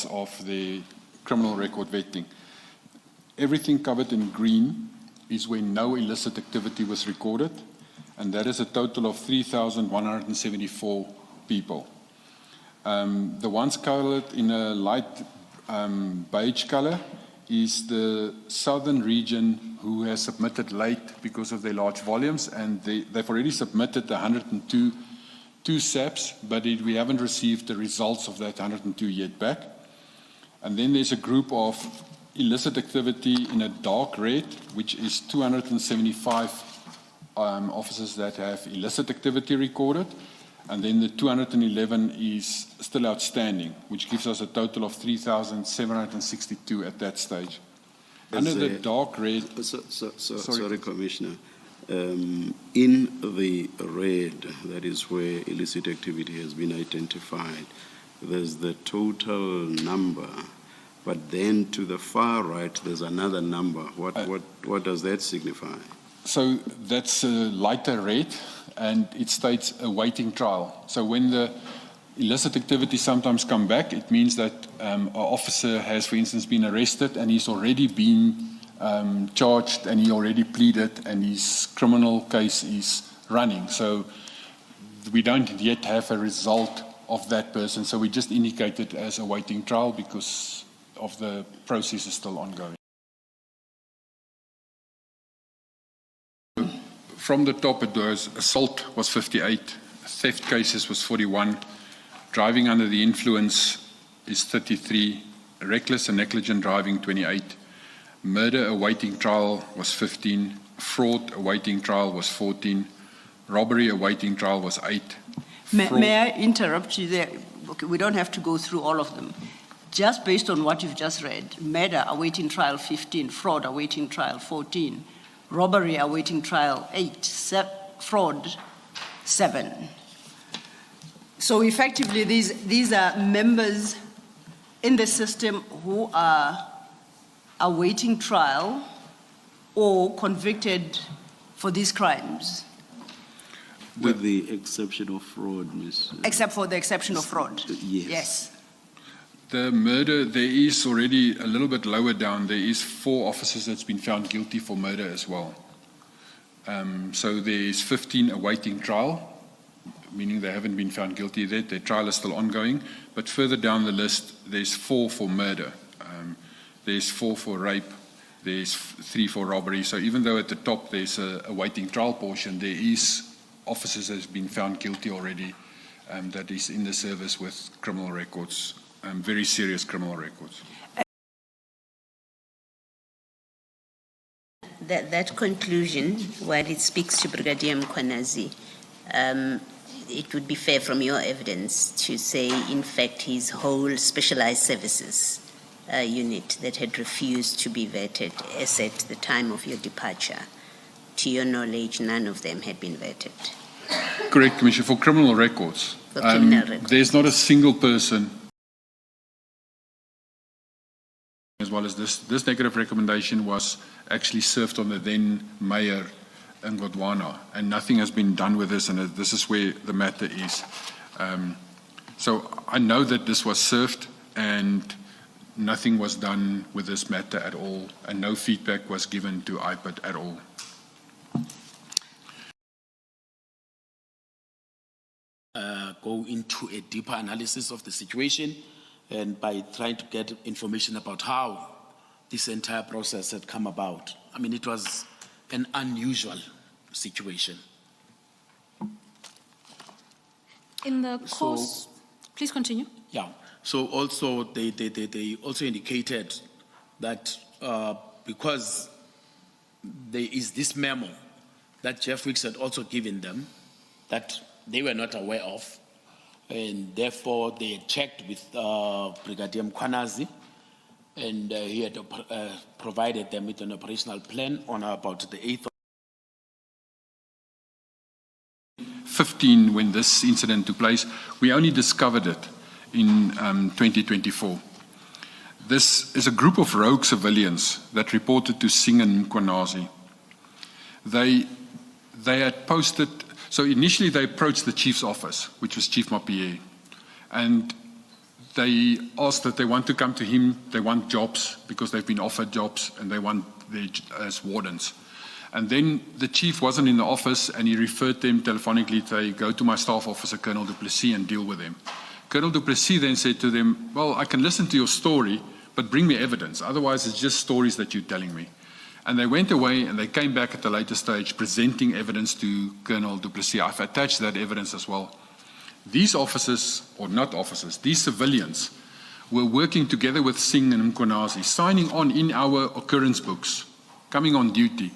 of the criminal record vetting. Everything covered in green is where no illicit activity was recorded, and that is a total of 3,174 people. The ones colored in a light beige color is the southern region who has submitted late because of their large volumes, and they've already submitted 102 SAPs, but we haven't received the results of that 102 yet back. And then there's a group of illicit activity in a dark red, which is 275 officers that have illicit activity recorded, and then the 211 is still outstanding, which gives us a total of 3,762 at that stage. Under the dark red... Sorry, Commissioner. In the red, that is where illicit activity has been identified, there's the total number, but then to the far right, there's another number. What does that signify? So that's a lighter red, and it states awaiting trial. So when the illicit activity sometimes come back, it means that an officer has, for instance, been arrested and he's already been charged and he already pleaded and his criminal case is running. So we don't yet have a result of that person. So we just indicate it as awaiting trial because of the process is still ongoing. From the top, it was assault was 58, theft cases was 41, driving under the influence is 33, reckless and negligent driving 28, murder awaiting trial was 15, fraud awaiting trial was 14, robbery awaiting trial was 8. May I interrupt you there? Okay, we don't have to go through all of them. Just based on what you've just read, murder awaiting trial 15, fraud awaiting trial 14, robbery awaiting trial 8, fraud 7. So effectively, these are members in the system who are awaiting trial or convicted for these crimes. With the exception of fraud, Ms. Except for the exception of fraud. Yes. The murder, there is already a little bit lower down. There is 4 officers that's been found guilty for murder as well. So there is 15 awaiting trial, meaning they haven't been found guilty yet. Their trial is still ongoing. But further down the list, there's 4 for murder. There's 4 for rape. There's 3 for robbery. So even though at the top there's a awaiting trial portion, there is officers that have been found guilty already that is in the service with criminal records. Very serious criminal records. That conclusion, while it speaks to Brigadier Mkwanazi, it would be fair from your evidence to say, in fact, his whole specialized services unit that had refused to be vetted as at the time of your departure, to your knowledge, none of them had been vetted. Correct, Commissioner. For criminal records, there's not a single person. As well as this negative recommendation was actually served on the then mayor in Mkwanazi, and nothing has been done with this, and this is where the matter is. So I know that this was served and nothing was done with this matter at all, and no feedback was given to IPID at all. Go into a deeper analysis of the situation, and by trying to get information about how this entire process had come about. I mean, it was an unusual situation. In the course, please continue. Yeah, so also they also indicated that because there is this memo that Jeff Wicks had also given them that they were not aware of, and therefore they checked with Brigadier Mkwanazi, and he had provided them with an operational plan on about the 8th of 15 when this incident took place. We only discovered it in 2024. This is a group of rogue civilians that reported to Singh and Mkwanazi. They had posted. So initially they approached the chief's office, which was Chief Mapie, and they ask that they want to come to him, they want jobs because they've been offered jobs and they want their as wardens. And then the chief wasn't in the office and he referred them telephonically to say, go to my staff officer, Colonel Du Plessis, and deal with them. Colonel Du Plessis then said to them, well, I can listen to your story, but bring me evidence. Otherwise, it's just stories that you're telling me. And they went away and they came back at a later stage presenting evidence to Colonel Du Plessis. I've attached that evidence as well. These officers, or not officers, these civilians were working together with Singh and Mkwanazi, signing on in our occurrence books, coming on duty.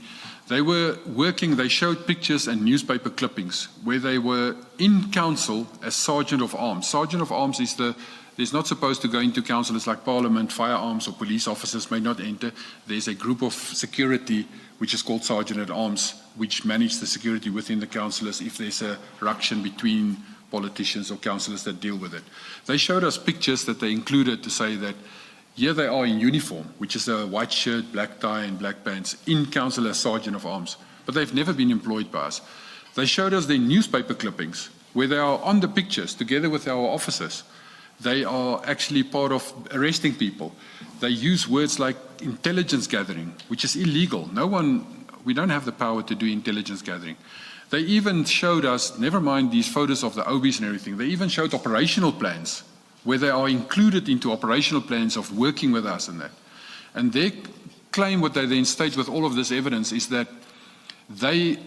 They were working, they showed pictures and newspaper clippings where they were in council as Sergeant of Arms. Sergeant of Arms is there's not supposed to go into council. It's like Parliament, firearms or police officers may not enter. There's a group of security which is called Sergeant at Arms, which manage the security within the councillors if there's a ruction between politicians or councillors that deal with it. They showed us pictures that they included to say that here they are in uniform, which is a white shirt, black tie and black pants, in council as Sergeant of Arms. But they've never been employed by us. They showed us their newspaper clippings where they are on the pictures together with our officers. They are actually part of arresting people. They use words like intelligence gathering, which is illegal. We don't have the power to do intelligence gathering. They even showed us, never mind these photos of the OBs and everything, they even showed operational plans where they are included into operational plans of working with us and that. And their claim, what they then state with all of this evidence, is that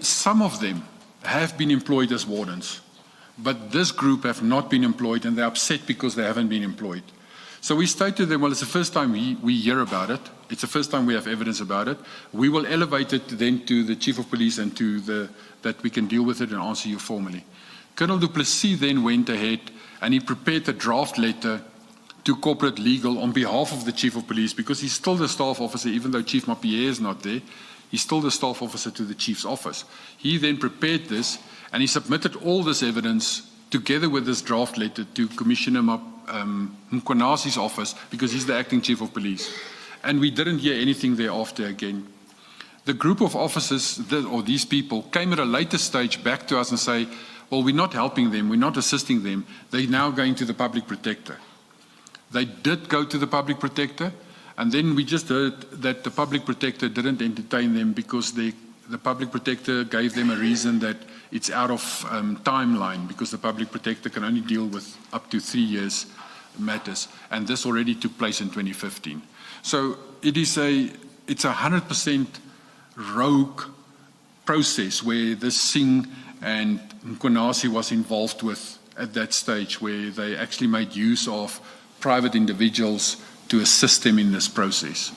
some of them have been employed as wardens, but this group have not been employed and they're upset because they haven't been employed. So we state to them, well, it's the first time we hear about it. It's the first time we have evidence about it. We will elevate it then to the Chief of Police and that we can deal with it and answer you formally. Colonel Du Plessis then went ahead and he prepared a draft letter to corporate legal on behalf of the Chief of Police, because he's still the staff officer, even though Chief Mappier is not there. He's still the staff officer to the Chief's office. He then prepared this and he submitted all this evidence together with this draft letter to Commissioner Mkwanazi's office, because he's the acting Chief of Police. And we didn't hear anything thereafter again. The group of officers, or these people, came at a later stage back to us and say, well, we're not helping them, we're not assisting them. They're now going to the public protector. They did go to the public protector, and then we just heard that the public protector didn't entertain them because the public protector gave them a reason that it's out of timeline, because the public protector can only deal with up to 3 years matters, and this already took place in 2015. So it's 100% rogue process where this Singh and Mkwanazi was involved with at that stage, where they actually made use of private individuals to assist them in this process.